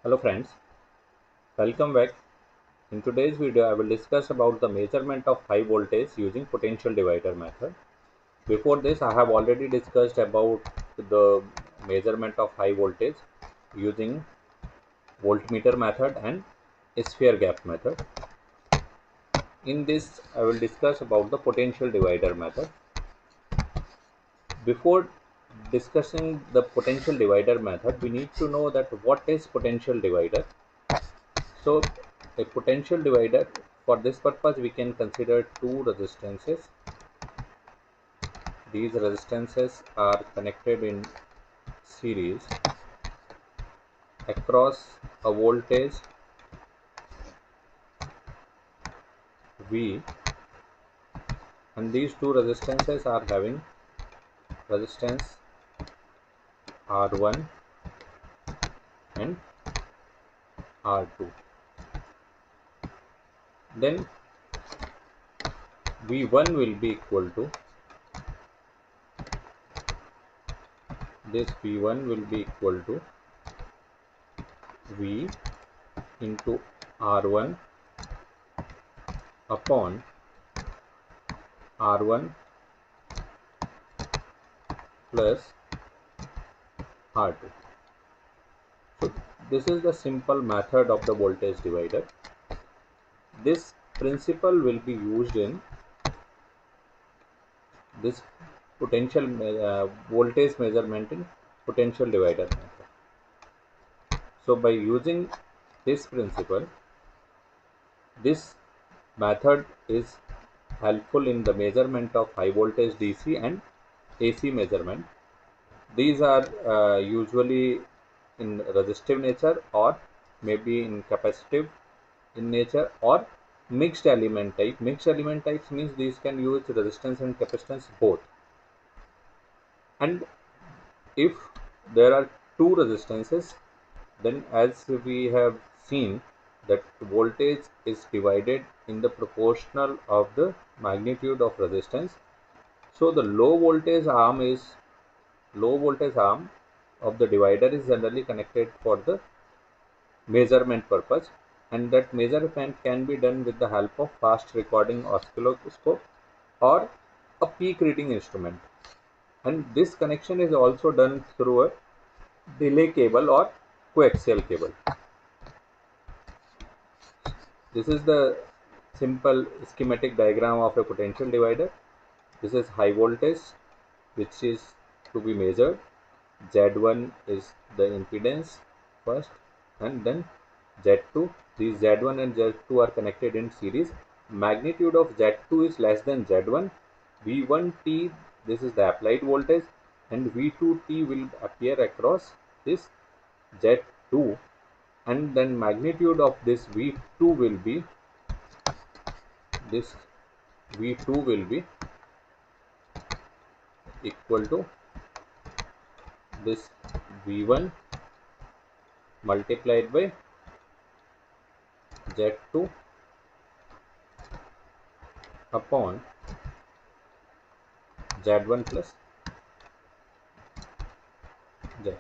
Hello friends, welcome back. In today's video I will discuss about the measurement of high voltage using potential divider method. Before this I have already discussed about the measurement of high voltage using voltmeter method and sphere gap method. In this I will discuss about the potential divider method. Before discussing the potential divider method, we need to know that what is potential divider. So a potential divider, for this purpose we can consider two resistances. These resistances are connected in series across a voltage V, and these two resistances are having resistance R1 and R2. Then V1 will be equal to this V1 will be equal to V into R1 upon R1 plus R2. So this is the simple method of the voltage divider. This principle will be used in this potential voltage measurement in potential divider method. So by using this principle, this method is helpful in the measurement of high voltage DC and AC measurement. These are usually in resistive nature or maybe in capacitive in nature or mixed element type. Mixed element types means these can use resistance and capacitance both. And if there are two resistances, then as we have seen that voltage is divided in the proportional of the magnitude of resistance. So the low voltage arm of the divider is generally connected for the measurement purpose, and that measurement can be done with the help of fast recording oscilloscope or a peak reading instrument. And this connection is also done through a delay cable or coaxial cable. This is the simple schematic diagram of a potential divider. This is high voltage which is to be measured. Z1 is the impedance first, and then Z2. These Z1 and Z2 are connected in series. Magnitude of Z2 is less than Z1. V1T, this is the applied voltage, and V2T will appear across this Z2, and then magnitude of this V2 will be this V2 will be equal to this V1 multiplied by Z2 upon Z1 plus Z2.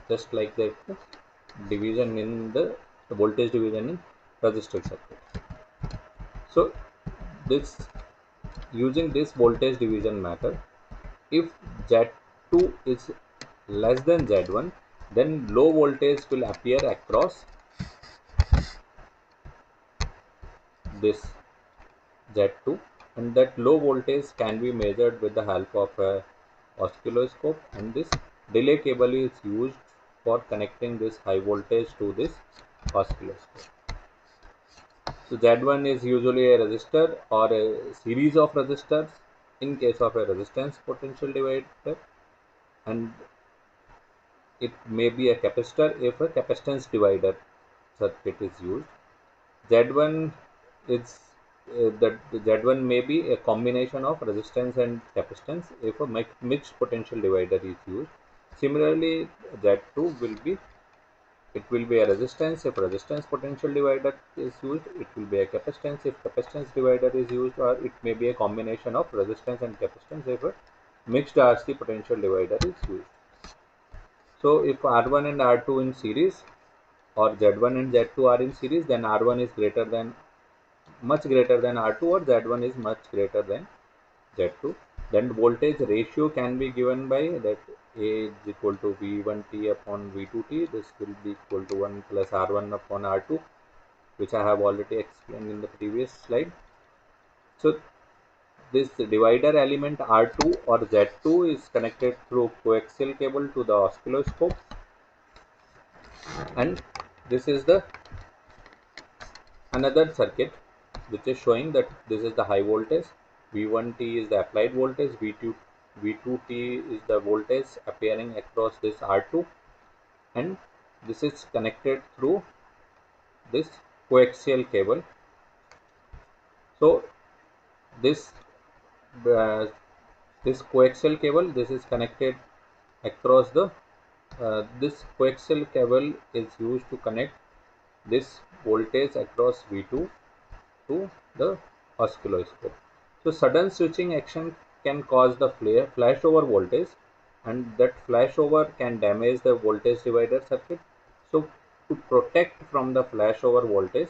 Just like that division in the voltage division in resistor circuit. So this using this voltage division method, if Z2 is less than Z1, then low voltage will appear across this Z2, and that low voltage can be measured with the help of a oscilloscope, and this delay cable is used for connecting this high voltage to this oscilloscope. So Z1 is usually a resistor or a series of resistors in case of a resistance potential divider, and it may be a capacitor if a capacitance divider circuit is used. Z1 is that Z1 may be a combination of resistance and capacitance if a mixed potential divider is used. Similarly, Z2 will be it will be a resistance if resistance potential divider is used, it will be a capacitance if capacitance divider is used, or it may be a combination of resistance and capacitance if a mixed RC potential divider is used. So if R1 and R2 in series, or Z1 and Z2 are in series, then R1 is much greater than R2, or Z1 is much greater than Z2. Then voltage ratio can be given by that A is equal to V1T upon V2T. This will be equal to 1 plus R1 upon R2, which I have already explained in the previous slide. So this divider element R2 or Z2 is connected through coaxial cable to the oscilloscope, and this is the another circuit which is showing that this is the high voltage, V1T is the applied voltage, V2T is the voltage appearing across this R2, and this is connected through this coaxial cable. So this uh, this coaxial cable, this is connected across the this coaxial cable is used to connect this voltage across V2 to the oscilloscope. So sudden switching action can cause the flashover voltage, and that flashover can damage the voltage divider circuit. So to protect from the flashover voltage,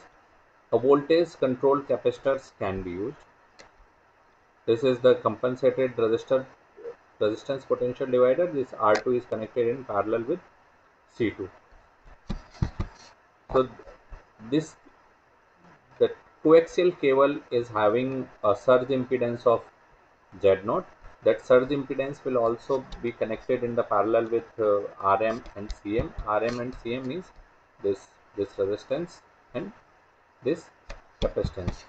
a voltage controlled capacitors can be used. This is the compensated resistance potential divider. This R2 is connected in parallel with C2. So this the coaxial cable is having a surge impedance of Z0. That surge impedance will also be connected in the parallel with RM and CM. RM and CM means this resistance and this capacitance.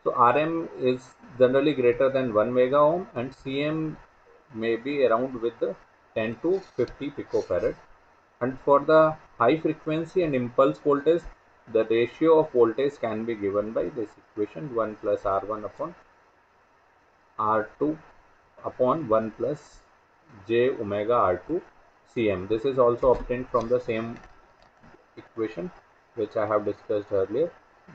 So RM is generally greater than 1 mega ohm, and CM may be around with the 10 to 50 picofarad. And for the high frequency and impulse voltage, the ratio of voltage can be given by this equation, 1 plus R1 upon R2 upon 1 plus j omega R2 Cm. This is also obtained from the same equation which I have discussed earlier.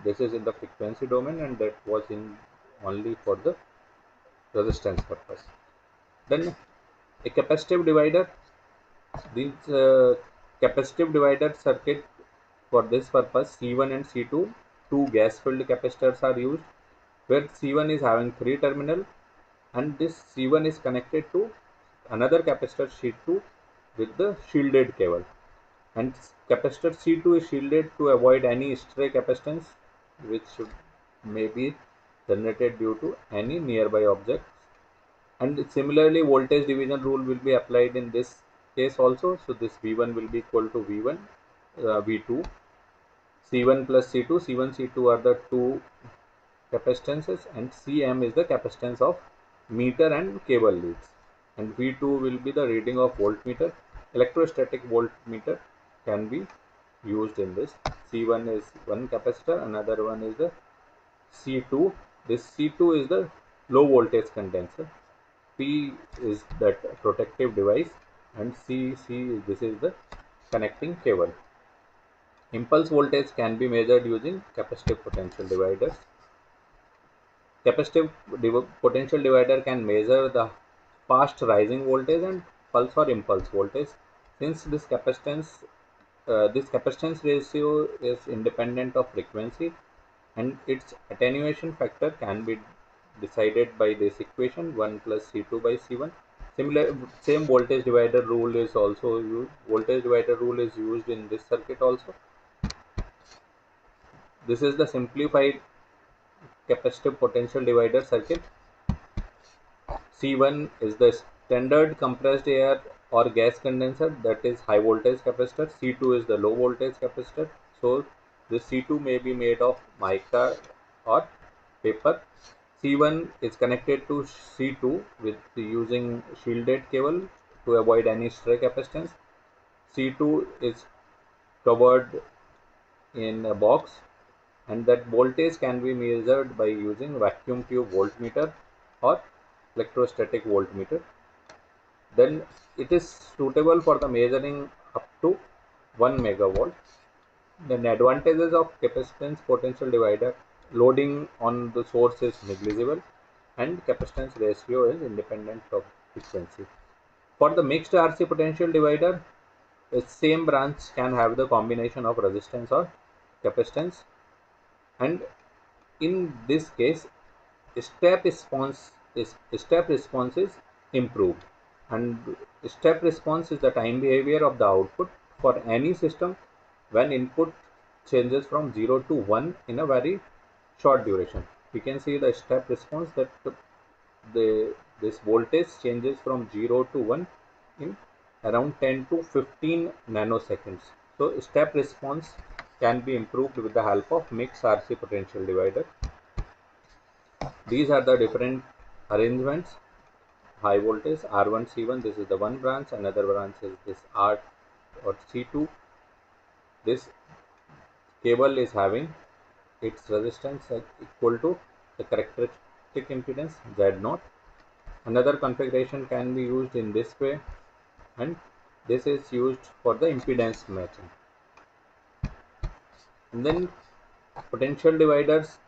This is in the frequency domain, and that was in only for the resistance purpose. Then a capacitive divider. These capacitive divider circuit, for this purpose C1 and C2, two gas filled capacitors are used, where C1 is having 3 terminal, and this C1 is connected to another capacitor C2 with the shielded cable, and capacitor C2 is shielded to avoid any stray capacitance which may be generated due to any nearby object. And similarly, voltage division rule will be applied in this case also. So this V1 will be equal to V1 V2 C1 plus C2. C1 C2 are the two capacitances, and Cm is the capacitance of meter and cable leads, and V2 will be the reading of voltmeter. Electrostatic voltmeter can be used in this. C1 is one capacitor, another one is the C2. This C2 is the low voltage condenser, P is that protective device, and C this is the connecting cable. Impulse voltage can be measured using capacitive potential dividers. Capacitive potential divider can measure the fast rising voltage and pulse or impulse voltage. Since this capacitance ratio is independent of frequency, and its attenuation factor can be decided by this equation, 1 plus C2 by C1. Same voltage divider rule is also used. Voltage divider rule is used in this circuit also. This is the simplified capacitive potential divider circuit. C1 is the standard compressed air or gas condenser, that is high voltage capacitor. C2 is the low voltage capacitor. So this C2 may be made of mica or paper. C1 is connected to C2 with using shielded cable to avoid any stray capacitance. C2 is covered in a box, and that voltage can be measured by using vacuum tube voltmeter or electrostatic voltmeter. Then it is suitable for the measuring up to 1 megavolt. Then advantages of capacitance potential divider: loading on the source is negligible and capacitance ratio is independent of frequency. For the mixed RC potential divider, the same branch can have the combination of resistance or capacitance, and in this case step response is improved, and step response is the time behavior of the output for any system when input changes from 0 to 1 in a very short duration. We can see the step response that this voltage changes from 0 to 1 in around 10 to 15 nanoseconds. So step response can be improved with the help of mixed RC potential divider. These are the different arrangements. High voltage R1 C1, this is the one branch. Another branch is this R or C2. This cable is having its resistance equal to the characteristic impedance Z0. Another configuration can be used in this way, and this is used for the impedance matching. And then potential dividers,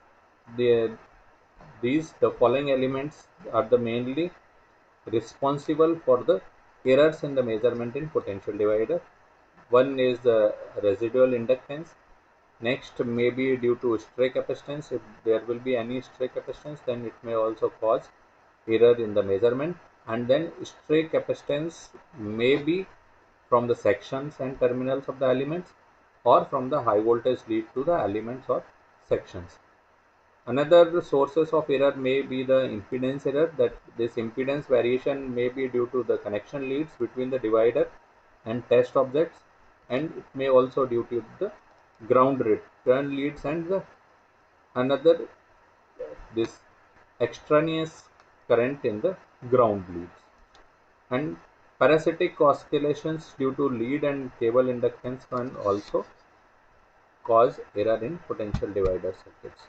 the following elements are the mainly responsible for the errors in the measurement in potential divider. One is the residual inductance. Next may be due to stray capacitance. If there will be any stray capacitance, then it may also cause error in the measurement. And then stray capacitance may be from the sections and terminals of the elements, or from the high voltage lead to the elements or sections. Another sources of error may be the impedance error, that this impedance variation may be due to the connection leads between the divider and test objects, and it may also due to the ground return leads and the another this extraneous current in the ground leads. And parasitic oscillations due to lead and cable inductance can also cause error in potential divider circuits.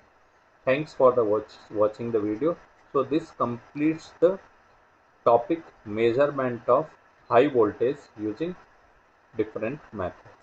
Thanks for the watching the video. So this completes the topic measurement of high voltage using different methods.